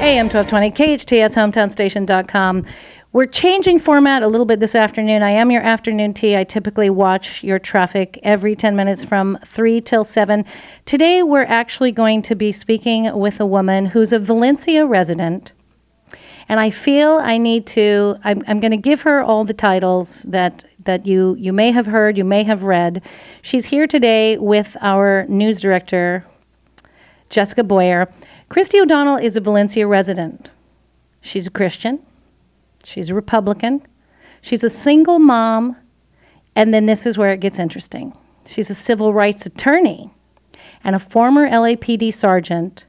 AM 1220, KHTS, HometownStation.com. We're changing format a little bit this afternoon. I am your afternoon tea. I typically watch your traffic every 10 minutes from 3 till 7. Today, we're actually going to be speaking with a woman who's a Valencia resident. And I feel I need to, I'm going to give her all the titles that you may have heard, you may have read. She's here today with our news director, Jessica Boyer. Christy O'Donnell is a Valencia resident. She's a Christian. She's a Republican. She's a single mom. And then this is where it gets interesting. She's a civil rights attorney and a former LAPD sergeant,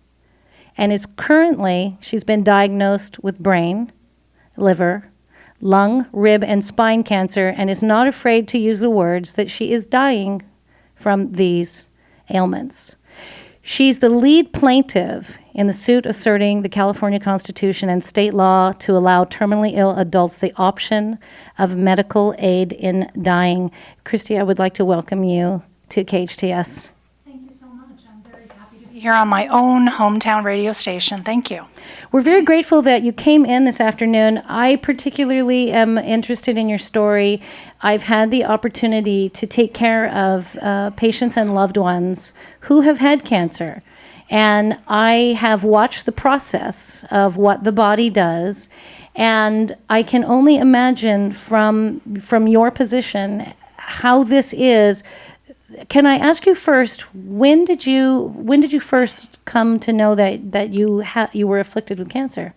and is currently, she's been diagnosed with brain, liver, lung, rib, and spine cancer, and is not afraid to use the words that she is dying from these ailments. She's the lead plaintiff in the suit asserting the California Constitution and state law to allow terminally ill adults the option of medical aid in dying. Christy, I would like to welcome you to KHTS. Thank you so much. I'm very happy to be here on my own hometown radio station. Thank you. We're very grateful that you came in this afternoon. I particularly am interested in your story. I've had the opportunity to take care of patients and loved ones who have had cancer. And I have watched the process of what the body does. And I can only imagine from your position how this is. Can I ask you first, when did you first come to know that you were afflicted with cancer?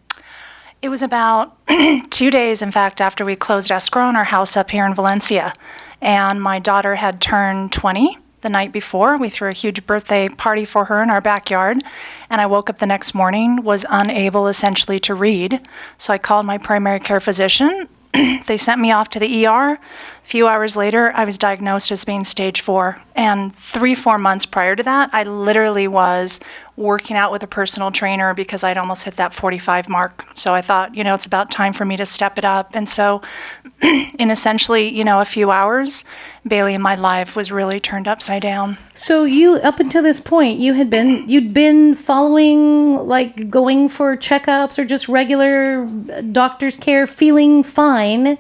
It was about 2 days, in fact, after we closed escrow on our house up here in Valencia. And my daughter had turned 20 the night before. We threw a huge birthday party for her in our backyard. And I woke up the next morning, was unable essentially to read. So I called my primary care physician. They sent me off to the ER. A few hours later, I was diagnosed as being stage 4. And 3-4 months prior to that, I literally was working out with a personal trainer because I'd almost hit that 45 mark. So I thought, it's about time for me to step it up. And so in essentially, a few hours, Bailey and my life was really turned upside down. So you, up until this point, you'd been following, like going for checkups or just regular doctor's care, feeling fine.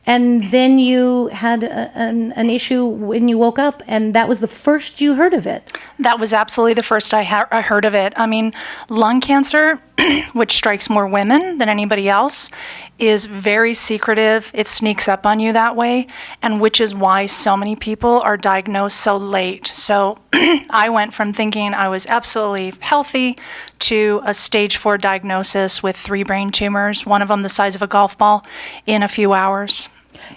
And then you had an issue when you woke up, and that was the first you heard of it. That was absolutely the first I heard of it. I mean, lung cancer, which strikes more women than anybody else, is very secretive. It sneaks up on you that way, and which is why so many people are diagnosed so late. So I went from thinking I was absolutely healthy to a stage 4 diagnosis with 3 brain tumors, one of them the size of a golf ball, in a few hours.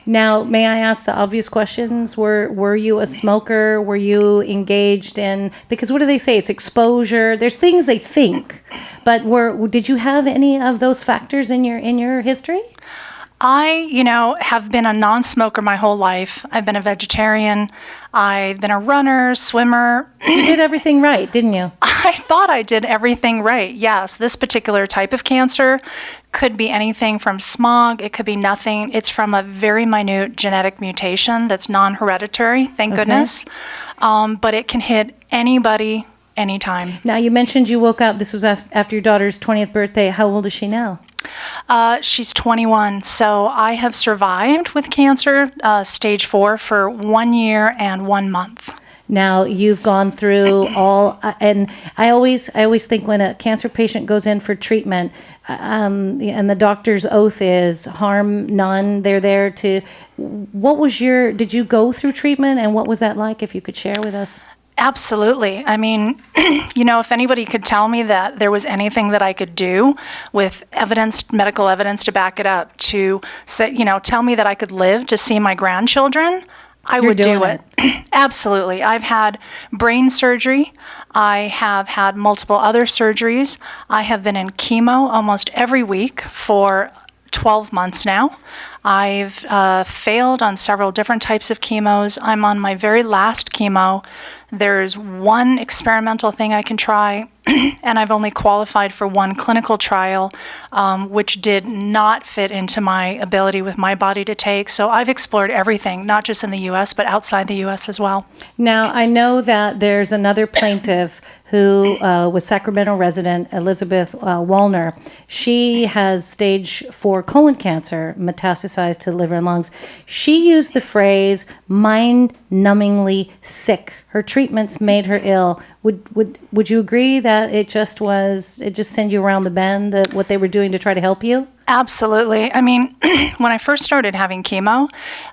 Now, may I ask the obvious questions? Were you a smoker? Were you engaged in, because what do they say? It's exposure. There's things they think, but did you have any of those factors in your history? I, have been a non-smoker my whole life. I've been a vegetarian. I've been a runner, swimmer. You did everything right, didn't you? I thought I did everything right. Yes, this particular type of cancer could be anything from smog. It could be nothing. It's from a very minute genetic mutation that's non-hereditary, thank goodness. But it can hit anybody, anytime. Now, you mentioned you woke up. This was after your daughter's 20th birthday. How old is she now? She's 21, so I have survived with cancer, stage 4, for 1 year and 1 month. Now, you've gone through all, and I always think when a cancer patient goes in for treatment, and the doctor's oath is harm none, they're there to, did you go through treatment, and what was that like, if you could share with us? Absolutely. I mean, if anybody could tell me that there was anything that I could do with evidence, medical evidence to back it up, to say, tell me that I could live to see my grandchildren, I would do it. Absolutely. I've had brain surgery. I have had multiple other surgeries. I have been in chemo almost every week for 12 months now. I've failed on several different types of chemos. I'm on my very last chemo There's one experimental thing I can try, and I've only qualified for one clinical trial, which did not fit into my ability with my body to take. So I've explored everything, not just in the U.S., but outside the U.S. as well. Now, I know that there's another plaintiff who was Sacramento resident, Elizabeth Wilner. She has stage 4 colon cancer metastasized to liver and lungs. She used the phrase mind-numbingly sick. Her treatments made her ill. Would you agree that it just sent you around the bend, that what they were doing to try to help you? Absolutely. I mean, when I first started having chemo,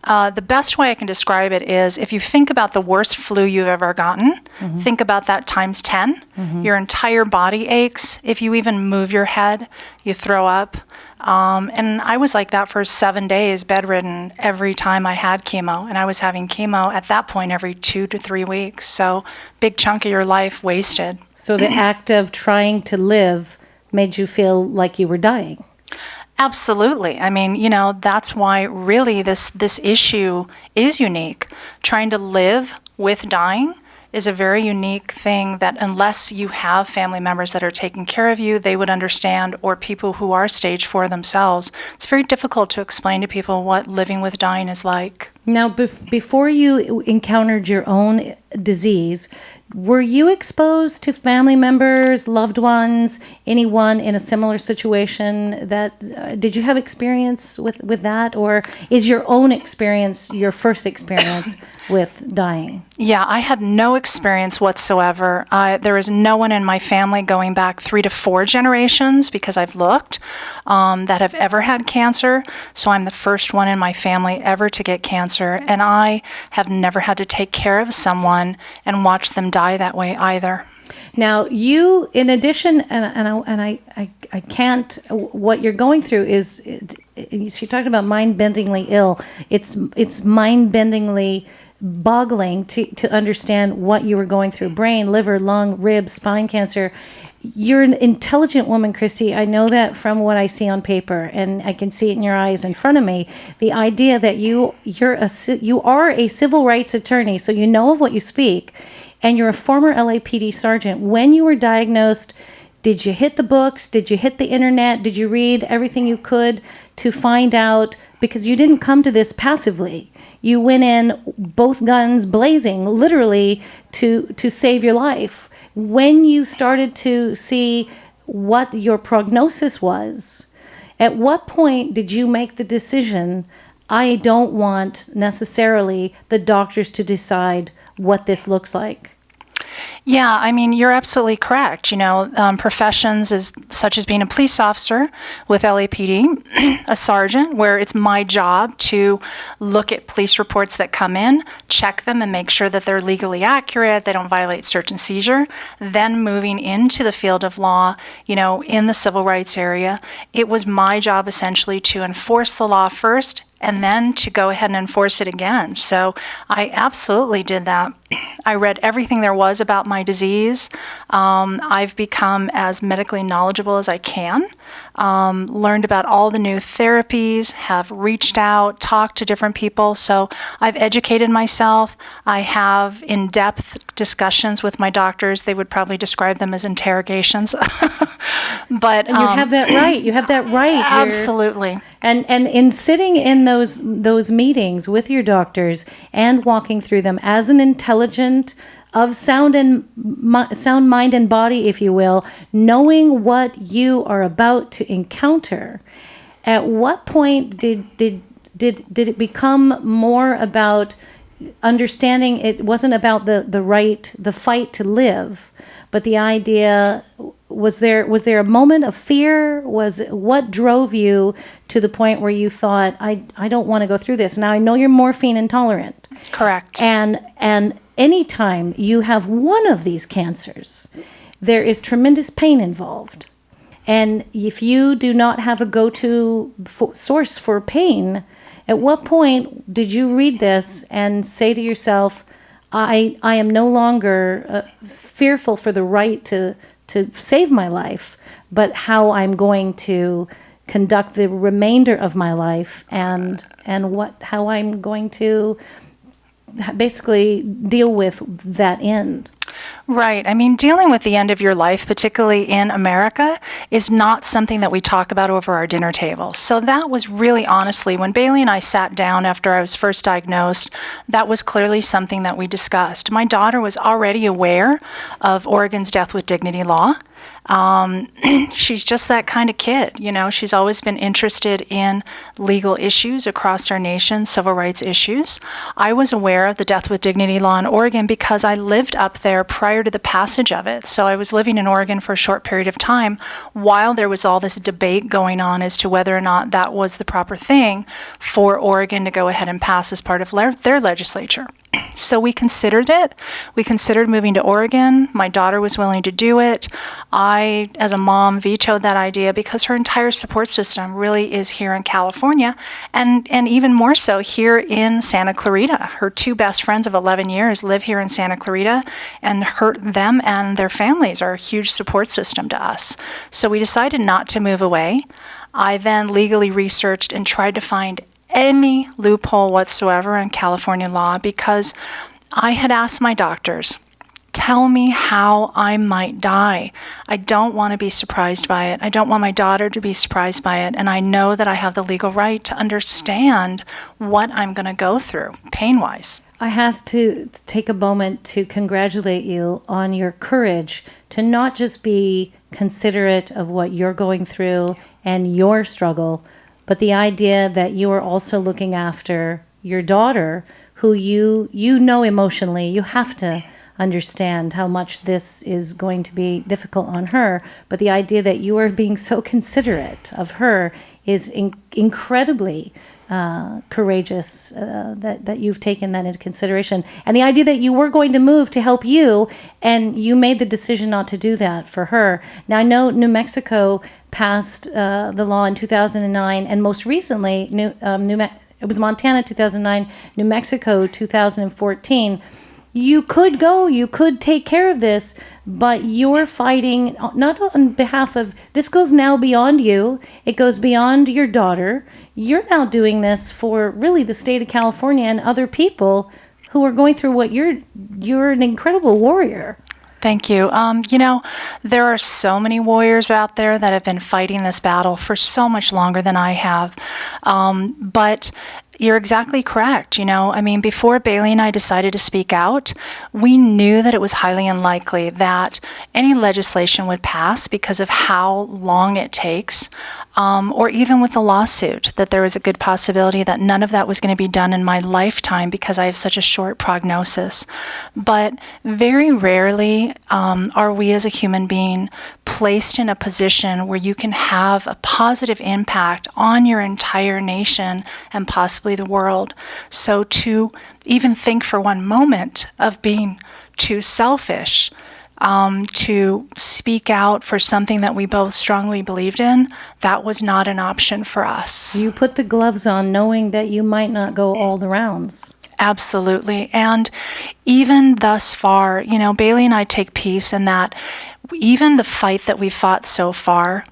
the best way I can describe it is if you think about the worst flu you've ever gotten, think about that times 10. Your entire body aches. If you even move your head, you throw up. And I was like that for 7 days, bedridden, every time I had chemo. And I was having chemo at that point every 2 to 3 weeks. So big chunk of your life wasted. So the act of trying to live made you feel like you were dying. Absolutely. I mean, that's why really this issue is unique. Trying to live with dying is a very unique thing that unless you have family members that are taking care of you, they would understand, or people who are stage 4 themselves. It's very difficult to explain to people what living with dying is like. Now, before you encountered your own disease, were you exposed to family members, loved ones, anyone in a similar situation? Did you have experience with that, or is your own experience your first experience with dying? Yeah, I had no experience whatsoever. There is no one in my family going back 3 to 4 generations, because I've looked, that have ever had cancer. So I'm the first one in my family ever to get cancer, and I have never had to take care of someone and watch them die that way either. Now, you, in addition, I can't, what you're going through is, she talked about mind-bendingly ill. It's mind-bendingly boggling to understand what you were going through. Brain, liver, lung, rib, spine cancer. You're an intelligent woman, Christy. I know that from what I see on paper, and I can see it in your eyes in front of me. The idea that you are a civil rights attorney, so you know of what you speak, and you're a former LAPD sergeant. When you were diagnosed, did you hit the books? Did you hit the internet? Did you read everything you could to find out? Because you didn't come to this passively. You went in both guns blazing, literally, to save your life. When you started to see what your prognosis was, at what point did you make the decision, I don't want necessarily the doctors to decide what this looks like? Yeah, I mean, you're absolutely correct. Professions such as being a police officer with LAPD, a sergeant, where it's my job to look at police reports that come in, check them and make sure that they're legally accurate, they don't violate search and seizure. Then moving into the field of law, in the civil rights area, it was my job essentially to enforce the law first and then to go ahead and enforce it again. So I absolutely did that. I read everything there was about my disease. I've become as medically knowledgeable as I can, learned about all the new therapies, have reached out, talked to different people. So I've educated myself. I have in-depth discussions with my doctors. They would probably describe them as interrogations. But and you have that right. You have that right. Absolutely. And in sitting in those meetings with your doctors and walking through them as an intelligent, of sound mind and body, if you will, knowing what you are about to encounter, at what point did it become more about understanding it wasn't about the fight to live, but the idea, was there a moment of fear? What drove you to the point where you thought, I don't want to go through this? Now, I know you're morphine intolerant. Correct. And anytime you have one of these cancers, there is tremendous pain involved. And if you do not have a go-to source for pain, at what point did you read this and say to yourself, I am no longer fearful for the right to save my life, but how I'm going to conduct the remainder of my life and how I'm going to basically deal with that end. Right. I mean, dealing with the end of your life, particularly in America, is not something that we talk about over our dinner table. So that was really honestly, when Bailey and I sat down after I was first diagnosed, that was clearly something that we discussed. My daughter was already aware of Oregon's death with dignity law. She's just that kind of kid, you know. She's always been interested in legal issues across our nation, civil rights issues. I was aware of the death with dignity law in Oregon because I lived up there prior to the passage of it. So I was living in Oregon for a short period of time while there was all this debate going on as to whether or not that was the proper thing for Oregon to go ahead and pass as part of their legislature. So we considered it. We considered moving to Oregon. My daughter was willing to do it. I, as a mom, vetoed that idea because her entire support system really is here in California, and even more so here in Santa Clarita. Her two best friends of 11 years live here in Santa Clarita, and them and their families are a huge support system to us. So we decided not to move away. I then legally researched and tried to find any loophole whatsoever in California law because I had asked my doctors, tell me how I might die. I don't want to be surprised by it. I don't want my daughter to be surprised by it. And I know that I have the legal right to understand what I'm going to go through pain-wise. I have to take a moment to congratulate you on your courage to not just be considerate of what you're going through and your struggle, but the idea that you are also looking after your daughter, who you know emotionally, you have to understand how much this is going to be difficult on her. But the idea that you are being so considerate of her is incredibly courageous, that you've taken that into consideration. And the idea that you were going to move to help you, and you made the decision not to do that for her. Now, I know New Mexico passed the law in 2009, and most recently, it was Montana 2009, New Mexico 2014. You could go, you could take care of this, but you're fighting not on behalf of, this goes now beyond you, it goes beyond your daughter. You're now doing this for really the state of California and other people who are going through what you're an incredible warrior. Thank you. You know, there are so many warriors out there that have been fighting this battle for so much longer than I have. But you're exactly correct. You know, I mean, before Bailey and I decided to speak out, we knew that it was highly unlikely that any legislation would pass because of how long it takes, or even with the lawsuit, that there was a good possibility that none of that was going to be done in my lifetime because I have such a short prognosis. But very rarely are we as a human being placed in a position where you can have a positive impact on your entire nation and possibly the world. So to even think for one moment of being too selfish, to speak out for something that we both strongly believed in, that was not an option for us. You put the gloves on knowing that you might not go all the rounds. Absolutely. And even thus far, you know, Bailey and I take peace in that even the fight that we fought so far,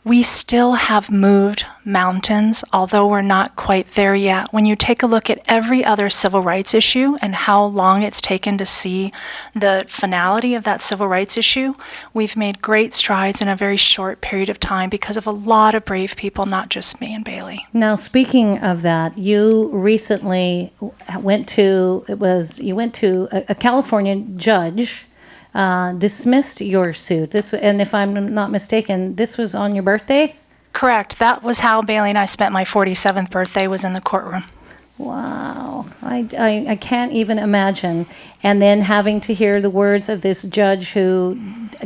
we still have moved mountains, although we're not quite there yet. When you take a look at every other civil rights issue and how long it's taken to see the finality of that civil rights issue, we've made great strides in a very short period of time because of a lot of brave people, not just me and Bailey. Now, speaking of that, you recently went to a California judge dismissed your suit. And if I'm not mistaken, this was on your birthday? Correct. That was how Bailey and I spent my 47th birthday, was in the courtroom. Wow. I can't even imagine. And then having to hear the words of this judge who,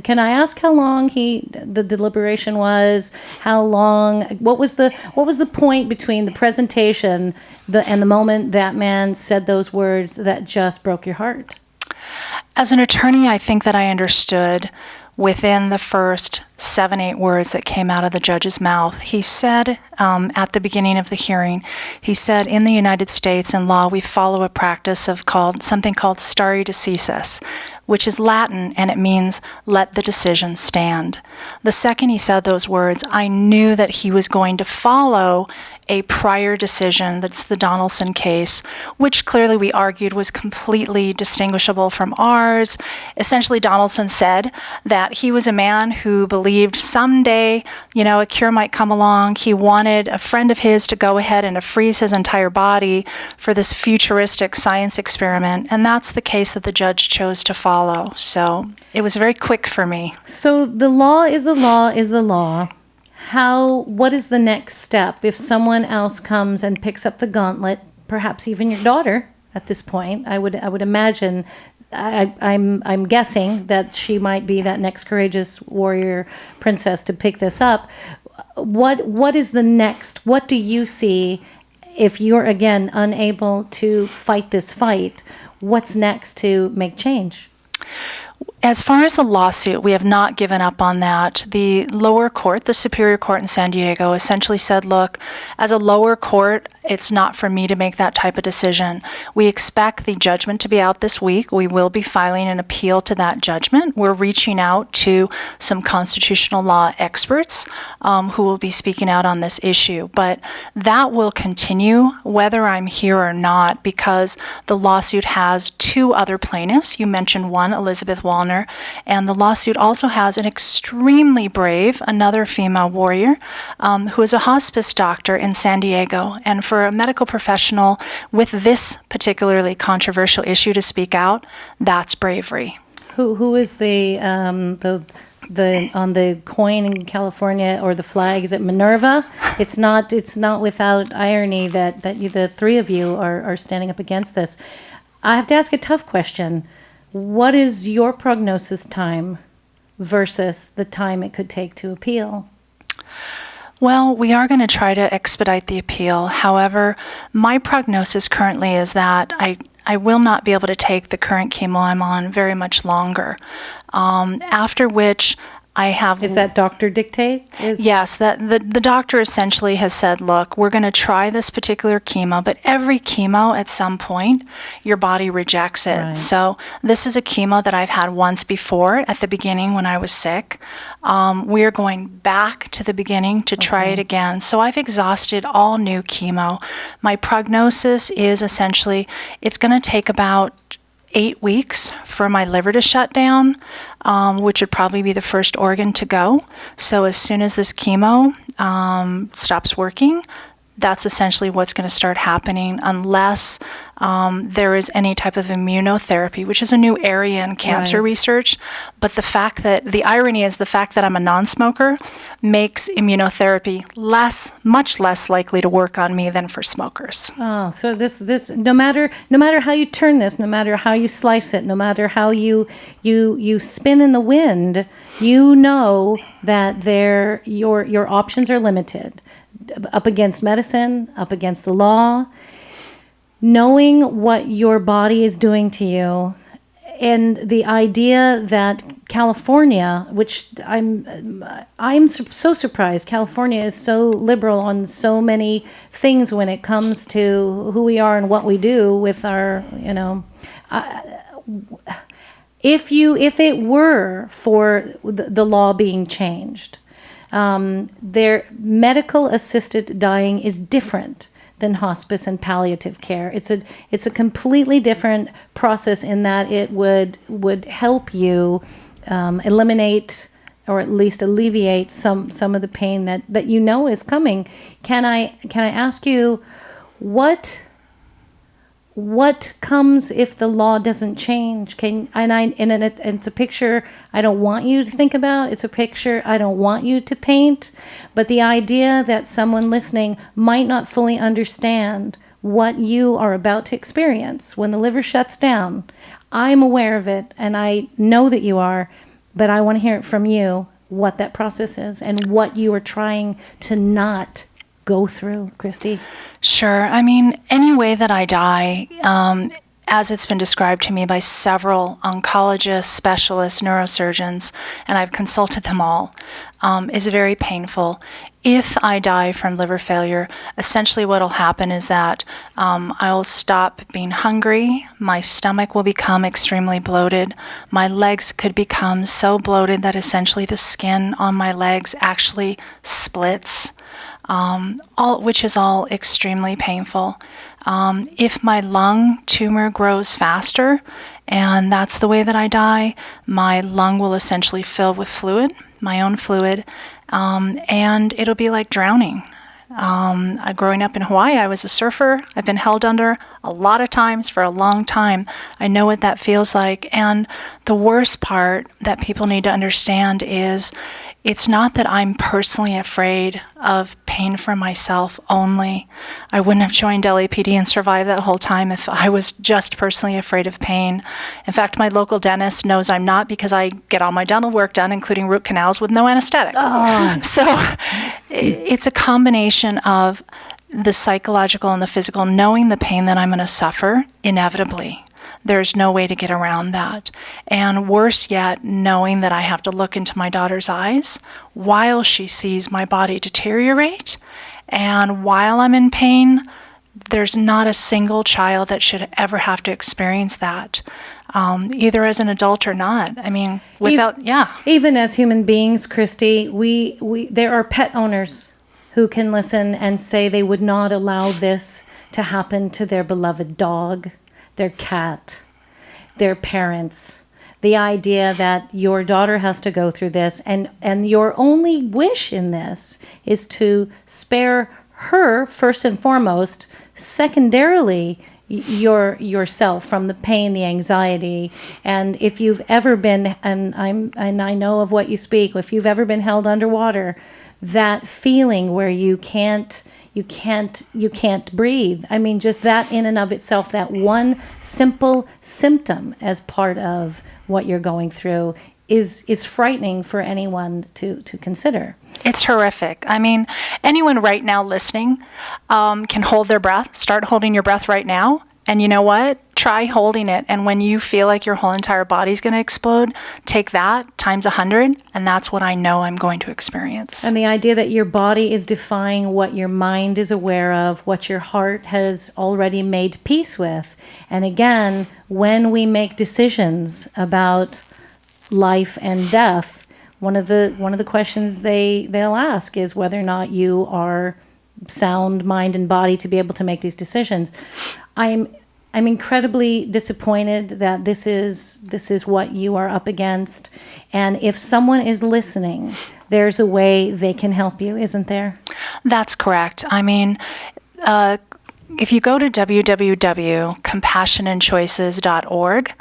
can I ask how long the deliberation was? How long, what was the point between the presentation and the moment that man said those words that just broke your heart? As an attorney, I think that I understood within the first 7-8 words that came out of the judge's mouth. He said at the beginning of the hearing, he said, in the United States in law, we follow a practice of something called stare decisis, which is Latin, and it means let the decision stand. The second he said those words, I knew that he was going to follow a prior decision, that's the Donaldson case, which clearly we argued was completely distinguishable from ours. Essentially, Donaldson said that he was a man who believed someday, a cure might come along. He wanted a friend of his to go ahead and to freeze his entire body for this futuristic science experiment, and that's the case that the judge chose to follow. So it was very quick for me. So the law is the law is the law. What is the next step if someone else comes and picks up the gauntlet, perhaps even your daughter at this point? I would imagine, I'm guessing that she might be that next courageous warrior princess to pick this up. What is the next? What do you see if you're again unable to fight this fight? What's next to make change? As far as the lawsuit, we have not given up on that. The lower court, the Superior Court in San Diego, essentially said, look, as a lower court, it's not for me to make that type of decision. We expect the judgment to be out this week. We will be filing an appeal to that judgment. We're reaching out to some constitutional law experts who will be speaking out on this issue. But that will continue whether I'm here or not, because the lawsuit has two other plaintiffs. You mentioned one, Elizabeth Wilner, and the lawsuit also has an extremely brave, another female warrior, who is a hospice doctor in San Diego. And for a medical professional with this particularly controversial issue to speak out, that's bravery. Who is the on the coin in California, or the flag? Is it Minerva? It's not without irony that the three of you are standing up against this. I have to ask a tough question. What is your prognosis time versus the time it could take to appeal? Well, we are going to try to expedite the appeal. However, my prognosis currently is that I will not be able to take the current chemo I'm on very much longer, after which I have... Is that doctor dictate? Yes, that the doctor essentially has said, look, we're going to try this particular chemo, but every chemo at some point, your body rejects it. Right. So this is a chemo that I've had once before at the beginning when I was sick. We're going back to the beginning to try it again. So I've exhausted all new chemo. My prognosis is essentially it's going to take about 8 weeks for my liver to shut down, which would probably be the first organ to go. So as soon as this chemo stops working, that's essentially what's going to start happening, unless there is any type of immunotherapy, which is a new area in cancer research. But the irony is the fact that I'm a non-smoker makes immunotherapy much less likely to work on me than for smokers. Oh, so this no matter how you turn this, no matter how you slice it, no matter how you spin in the wind, you know that your options are limited. Up against medicine, up against the law, knowing what your body is doing to you, and the idea that California, which I'm so surprised, California is so liberal on so many things when it comes to who we are and what we do with our, if it were for the law being changed. Their medical assisted dying is different than hospice and palliative care. It's a completely different process in that it would help you eliminate or at least alleviate some of the pain that is coming. Can I ask you what comes if the law doesn't change? It's a picture I don't want you to think about. It's a picture I don't want you to paint. But the idea that someone listening might not fully understand what you are about to experience when the liver shuts down. I'm aware of it, and I know that you are, but I want to hear it from you what that process is and what you are trying to not go through, Christy. Sure. I mean, any way that I die, as it's been described to me by several oncologists, specialists, neurosurgeons, and I've consulted them all, is very painful. If I die from liver failure, essentially what will happen is that I'll stop being hungry, my stomach will become extremely bloated, my legs could become so bloated that essentially the skin on my legs actually splits. which is all extremely painful. If my lung tumor grows faster, and that's the way that I die, my lung will essentially fill with fluid, my own fluid, and it'll be like drowning. Growing up in Hawaii, I was a surfer. I've been held under a lot of times for a long time. I know what that feels like. And the worst part that people need to understand is it's not that I'm personally afraid of pain for myself only. I wouldn't have joined LAPD and survived that whole time if I was just personally afraid of pain. In fact, my local dentist knows I'm not because I get all my dental work done, including root canals, with no anesthetic. Oh. So it's a combination of the psychological and the physical, knowing the pain that I'm going to suffer inevitably. There's no way to get around that. And worse yet, knowing that I have to look into my daughter's eyes while she sees my body deteriorate. And while I'm in pain, there's not a single child that should ever have to experience that, either as an adult or not. I mean, Even as human beings, Christy, there are pet owners who can listen and say they would not allow this to happen to their beloved dog, their cat, their parents. The idea that your daughter has to go through this and your only wish in this is to spare her first and foremost, secondarily yourself from the pain, the anxiety. And if you've ever been, and I know of what you speak, if you've ever been held underwater, that feeling where you can't breathe. I mean, just that in and of itself, that one simple symptom as part of what you're going through is frightening for anyone to consider. It's horrific. I mean, anyone right now listening can hold their breath. Start holding your breath right now. And you know what? Try holding it. And when you feel like your whole entire body's going to explode, take that times 100. And that's what I know I'm going to experience. And the idea that your body is defying what your mind is aware of, what your heart has already made peace with. And again, when we make decisions about life and death, one of the questions they'll ask is whether or not you are sound mind and body to be able to make these decisions. I'm incredibly disappointed that this is what you are up against. And if someone is listening, there's a way they can help you, isn't there? That's correct. I mean, if you go to www.compassionandchoices.org,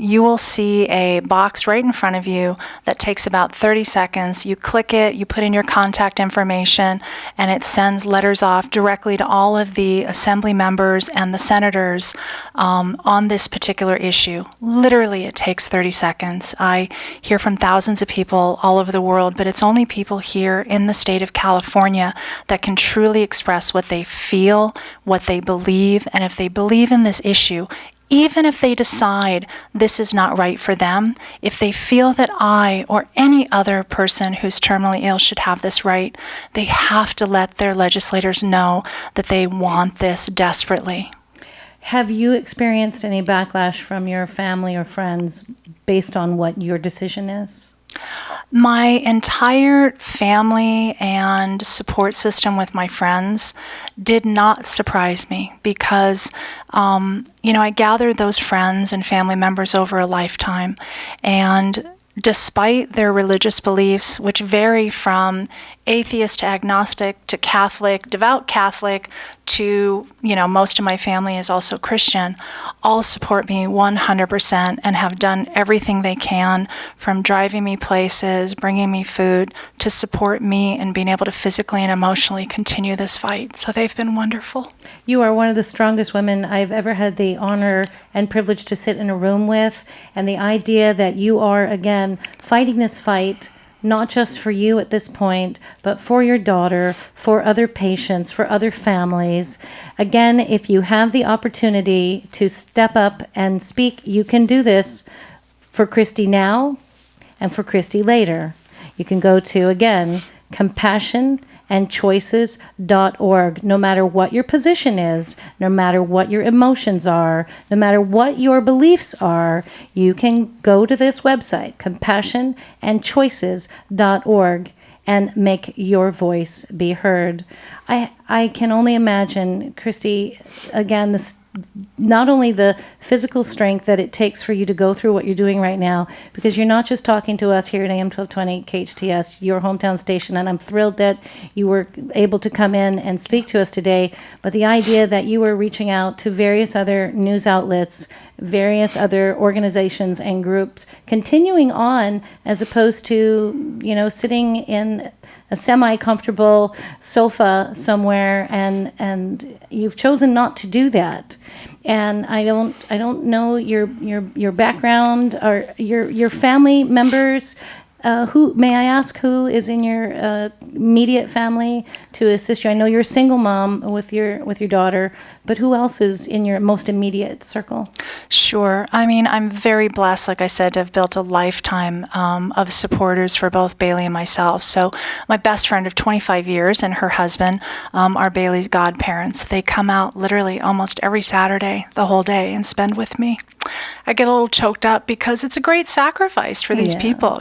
you will see a box right in front of you that takes about 30 seconds. You click it, you put in your contact information, and it sends letters off directly to all of the assembly members and the senators on this particular issue. Literally, it takes 30 seconds. I hear from thousands of people all over the world, but it's only people here in the state of California that can truly express what they feel, what they believe, and if they believe in this issue, even if they decide this is not right for them, if they feel that I or any other person who's terminally ill should have this right, they have to let their legislators know that they want this desperately. Have you experienced any backlash from your family or friends based on what your decision is? My entire family and support system with my friends did not surprise me because, I gathered those friends and family members over a lifetime. And despite their religious beliefs, which vary from atheist to agnostic to Catholic, devout Catholic, to, most of my family is also Christian, all support me 100% and have done everything they can, from driving me places, bringing me food, to support me and being able to physically and emotionally continue this fight. So they've been wonderful. You are one of the strongest women I've ever had the honor and privilege to sit in a room with. And the idea that you are, again, fighting this fight, not just for you at this point, but for your daughter, for other patients, for other families. Again, if you have the opportunity to step up and speak, you can do this for Christy now and for Christy later. You can go to, again, compassionandchoices.org. No matter what your position is, no matter what your emotions are, no matter what your beliefs are, you can go to this website, compassionandchoices.org, and make your voice be heard. I can only imagine, Christy, again, this not only the physical strength that it takes for you to go through what you're doing right now, because you're not just talking to us here at AM 1220 KHTS, your hometown station, and I'm thrilled that you were able to come in and speak to us today, but the idea that you were reaching out to various other news outlets, various other organizations and groups, continuing on as opposed to, sitting in a semi-comfortable sofa somewhere, and you've chosen not to do that. And I don't know your background or your family members. Who may I ask who is in your immediate family to assist you? I know you're a single mom with your daughter, but who else is in your most immediate circle? Sure. I mean, I'm very blessed, like I said, to have built a lifetime of supporters for both Bailey and myself. So my best friend of 25 years and her husband are Bailey's godparents. They come out literally almost every Saturday, the whole day, and spend with me. I get a little choked up because it's a great sacrifice for these people,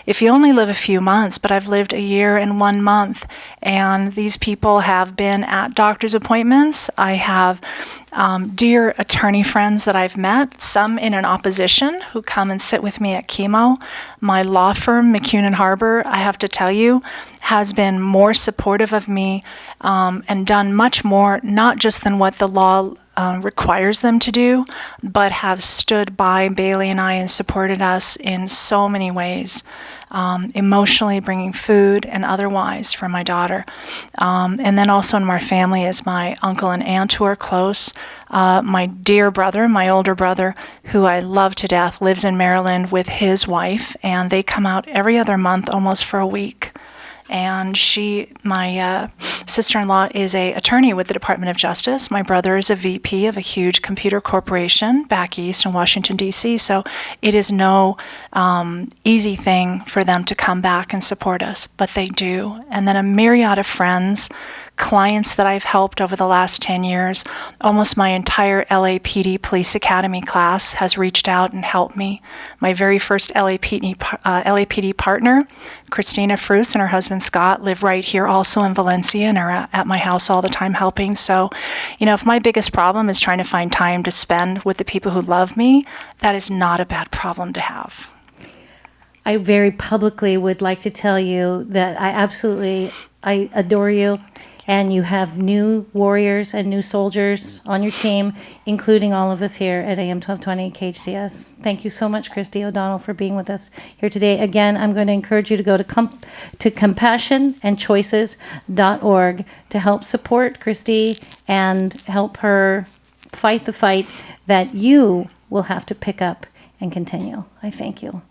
If you only live a few months, but I've lived a year and 1 month, and these people have been at doctor's appointments. I have dear attorney friends that I've met, some in an opposition, who come and sit with me at chemo. My law firm, McCune & Harbor, I have to tell you, has been more supportive of me and done much more, not just than what the law requires them to do, but have stood by Bailey and I and supported us in so many ways, emotionally, bringing food and otherwise for my daughter. And then also in my family is my uncle and aunt who are close. My dear brother, my older brother, who I love to death, lives in Maryland with his wife, and they come out every other month almost for a week. And my sister-in-law is an attorney with the Department of Justice. My brother is a VP of a huge computer corporation back east in Washington, D.C., so it is no easy thing for them to come back and support us, but they do. And then a myriad of friends, clients that I've helped over the last 10 years. Almost my entire LAPD Police Academy class has reached out and helped me. My very first LAPD partner, Christina Fruce, and her husband Scott live right here also in Valencia and are at my house all the time helping. So, if my biggest problem is trying to find time to spend with the people who love me, that is not a bad problem to have. I very publicly would like to tell you that I adore you, and you have new warriors and new soldiers on your team, including all of us here at AM 1220 KHTS. Thank you so much, Christy O'Donnell, for being with us here today. Again, I'm going to encourage you to go to compassionandchoices.org to help support Christy and help her fight the fight that you will have to pick up and continue. I thank you.